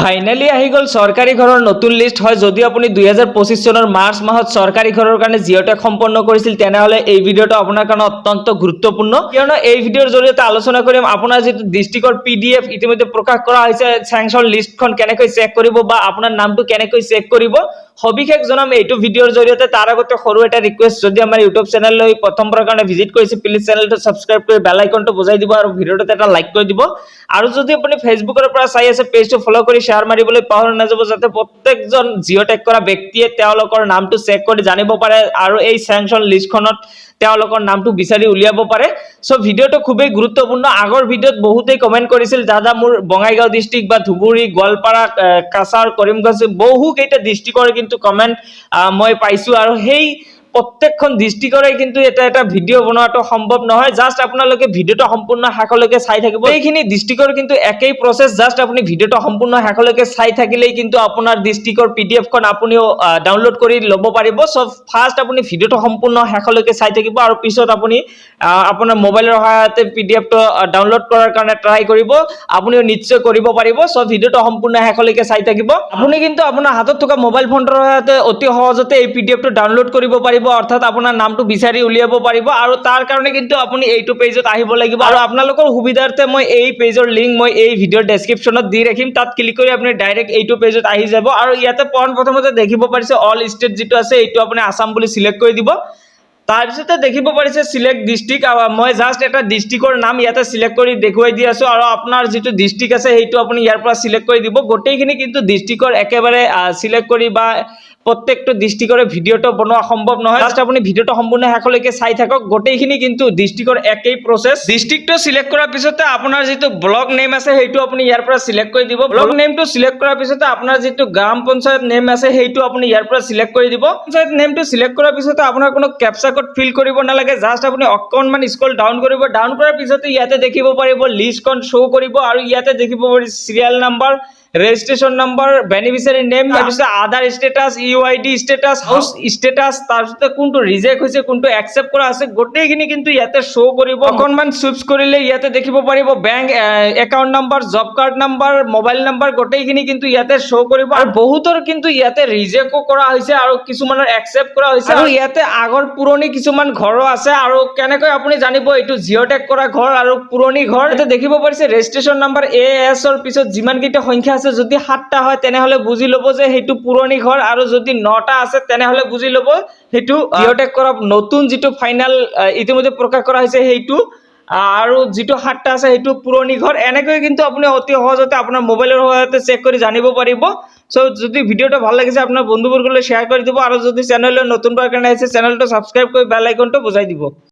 Finally আহি গ'ল চৰকাৰী ঘৰৰ নতুন লিষ্ট হয়। যদি আপুনি 2025 চনৰ মাৰ্চ মাহত চৰকাৰী ঘৰৰ কাৰণে জিঅ'টেক সম্পন্ন কৰিছিল তেনেহ'লে এই ভিডিঅ'টো আপোনাৰ কাৰণে অত্যন্ত গুৰুত্বপূৰ্ণ, কিয়নো এই ভিডিঅ'ৰ জৰিয়তে আলোচনা কৰিম আপোনাৰ যিটো ডিষ্ট্ৰিক্টৰ PDF ইতিমধ্যে প্ৰকাশ কৰা হৈছে, চেংচন লিষ্টখন কেনেকৈ চেক কৰিব বা আপোনাৰ নামটো কেনেকৈ চেক কৰিব সবিশেষ জনাম এইটো ভিডিঅ'ৰ জৰিয়তে। তাৰ আগতে সৰু এটা ৰিকুৱেষ্ট, যদি আমাৰ ইউটিউব চেনেললৈ প্ৰথমবাৰৰ কাৰণে ভিজিট কৰিছে প্লিজ চেনেলটো ছাবস্ক্ৰাইব কৰি বেল আইকনটো বজাই দিব আৰু ভিডিঅ'টোত এটা লাইক কৰি দিব। আৰু যদি আপুনি ফেচবুকৰ পৰা চাই আছে পেজটো ফলো কৰি শ্বেয়াৰ মাৰিবলৈ পাহৰি নাযাব, যাতে প্ৰত্যেকজন জিঅ'টেক কৰা ব্যক্তিয়ে তেওঁলোকৰ নামটো চেক কৰি জানিব পাৰে আৰু এই চেংচন লিষ্টখনত তেওঁলোকৰ নামটো বিচাৰি উলিয়াব পাৰে। সো ভিডিঅ'টো খুবেই গুৰুত্বপূৰ্ণ। আগৰ ভিডিঅ'ত বহুতেই কমেন্ট কৰিছিল দাদা মোৰ বঙাইগাঁও ডিস্ট্ৰিক্ট বা ধুবুৰী, গোৱালপাৰা, কাছাৰ, কৰিমগঞ্জ বহুকেইটা ডিস্ট্ৰিক্টৰ কিন্তু কমেন্ট মই পাইছো আৰু সেই প্ৰত্যেকখন ডিস্ট্ৰিক্টৰে কিন্তু এটা ভিডিঅ' বনোৱাটো সম্ভৱ নহয়। জাস্ট আপোনালোকে ভিডিঅ'টো সম্পূৰ্ণ শেষলৈকে চাই থাকিব। এইখিনি ডিস্ট্ৰিক্টৰ কিন্তু একেই প্ৰচেছ, জাস্ট আপুনি ভিডিঅ'টো সম্পূৰ্ণ শেষলৈকে চাই থাকিলেই কিন্তু আপোনাৰ ডিস্ট্ৰিক্টৰ PDFখন আপুনিও ডাউনলোড কৰি ল'ব পাৰিব। সো ফাৰ্ষ্ট আপুনি ভিডিঅ'টো সম্পূৰ্ণ শেষলৈকে চাই থাকিব আৰু পিছত আপুনি আপোনাৰ মোবাইলৰ সহায়তে PDFটো ডাউনলোড কৰাৰ কাৰণে ট্ৰাই কৰিব, আপুনিও নিশ্চয় কৰিব পাৰিব। সো ভিডিঅ'টো সম্পূৰ্ণ শেষলৈকে চাই থাকিব। আপুনি কিন্তু আপোনাৰ হাতত থকা মোবাইল ফোনটোৰ সহায়তে অতি সহজতে এই PDFটো ডাউনলোড কৰিব পাৰিব, অৰ্থাৎ আপোনাৰ নামটো বিচাৰি উলিয়াব পাৰিব। আৰু তাৰ কাৰণে কিন্তু আপুনি এইটো পেজত আহিব লাগিব আৰু আপোনালোকৰ সুবিধাৰ্থে মই এই পেজৰ লিংক মই এই ভিডিঅ'ৰ ডেসক্ৰিপচনত দি ৰাখিম, তাত ক্লিক কৰি আপুনি ডাইৰেক্ট এইটো পেজত আহি যাব। আৰু ইয়াতে প্ৰথমতে দেখিব পাৰিছে অল ষ্টেট যিটো আছে এইটো আপুনি আসাম বুলি সিলেক্ট কৰি দিব। তাৰপিছতে দেখিব পাৰিছে সিলেক্ট ডিস্ট্ৰিক্ট, মই জাস্ট এটা ডিস্ট্ৰিক্টৰ নাম ইয়াতে সিলেক্ট কৰি দেখুৱাই দি আছো আৰু আপোনাৰ যিটো ডিস্ট্ৰিক্ট আছে সেইটো আপুনি ইয়াৰ পৰা সিলেক্ট কৰি দিব। গোটেইখিনি কিন্তু ডিস্ট্ৰিক্টৰ একেবাৰে সিলেক্ট কৰি বা প্ৰত্যেকটো ডিস্ট্ৰিক্টৰে ভিডিঅ'টো বনোৱা সম্ভৱ নহয়। জাস্ট আপুনি ভিডিঅ'টো সম্পূৰ্ণ শেষলৈকে চাই থাকক, গোটেইখিনি কিন্তু ডিস্ট্ৰিক্টৰ একেই প্ৰচেছ। ডিস্ট্ৰিক্টটো সিলেক্ট কৰাৰ পিছতে আপোনাৰ যিটো ব্লক নেম আছে সেইটো আপুনি ইয়াৰ পৰা সিলেক্ট কৰি দিব। ব্লক নেমটো সিলেক্ট কৰাৰ পিছতে আপোনাৰ যিটো গ্ৰাম পঞ্চায়ত নেম আছে সেইটো আপুনি ইয়াৰ পৰা সিলেক্ট কৰি দিব। পঞ্চায়ত নেমটো সিলেক্ট কৰাৰ পিছতে আপোনাৰ কোনো ক্যাপচা কোড ফিল কৰিব নালাগে, জাস্ট আপুনি অকণমান স্ক্ৰল ডাউন কৰিব। ডাউন কৰাৰ পিছতে ইয়াতে দেখিব পাৰিব লিষ্টখন শ্ব' কৰিব আৰু ইয়াতে দেখিব পাৰিব serial number, registration number, beneficiary name, তাৰপিছত Aadhaar status, UID status, house status, তাৰপিছত কোনটো ৰিজেক্ট হৈছে কোনটো একচেপ্ট কৰা আছে গোটেইখিনি কিন্তু ইয়াতে শ্ব' কৰিব। অকণমান চুইচ কৰিলে ইয়াতে দেখিব পাৰিব bank account number, job card number, mobile number গোটেইখিনি কিন্তু ইয়াতে শ্ব' কৰিব। আৰু বহুতৰ কিন্তু ইয়াতে ৰিজেক্টও কৰা হৈছে আৰু কিছুমানৰ একচেপ্ট কৰা হৈছে। আৰু ইয়াতে আগৰ পুৰণি কিছুমান ঘৰো আছে। আৰু কেনেকৈ আপুনি জানিব এইটো জিঅ'টেক কৰা ঘৰ আৰু পুৰণি ঘৰ? ইয়াতে দেখিব পাৰিছে ৰেজিষ্ট্ৰেশ্যন নাম্বাৰ AS ৰ পিছত যিমানকেইটা সংখ্যা আছে যদি 7টা হয় তেনেহ'লে বুজি ল'ব যে সেইটো পুৰণি ঘৰ, আৰু যদি 9টা আছে তেনেহ'লে বুজি ল'ব সেইটো জিঅ'টেক কৰা নতুন যিটো ফাইনাল ইতিমধ্যে প্ৰকাশ কৰা হৈছে সেইটো, আৰু যিটো 7টা আছে সেইটো পুৰণি ঘৰ। এনেকৈ কিন্তু আপুনি অতি সহজতে আপোনাৰ মোবাইলৰ সহায়তে চেক কৰি জানিব পাৰিব। সো যদি ভিডিঅ'টো ভাল লাগিছে আপোনাৰ বন্ধুবৰ্গলৈ শ্বেয়াৰ কৰি দিব আৰু যদি চেনেললৈ নতুনবাৰ কাৰণে আহিছে চেনেলটো ছাবস্ক্ৰাইব কৰি বেল আইকনটো বজাই দিব।